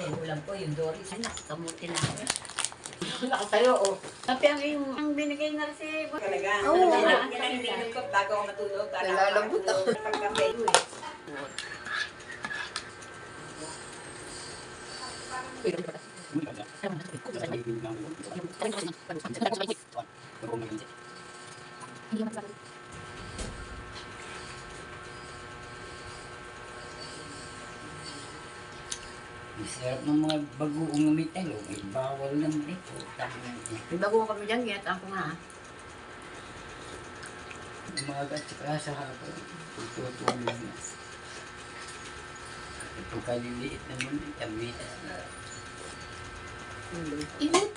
Yung ulam ko, yung Doris. Anak, kamuti na. Nakatayo, oh. Tapi ang binigay na si... Talaga. Oo. Ang ginanong ko bago ako matulog. Nalalambot ako. Pagkape. Sarap ng mga bagoong umitel, oh. May bawal naman ito. May bago kami dyan, ginat ako nga. Umaga at saka sa hapon. Tutulong na. Ito kaliliit naman. Kami. Init.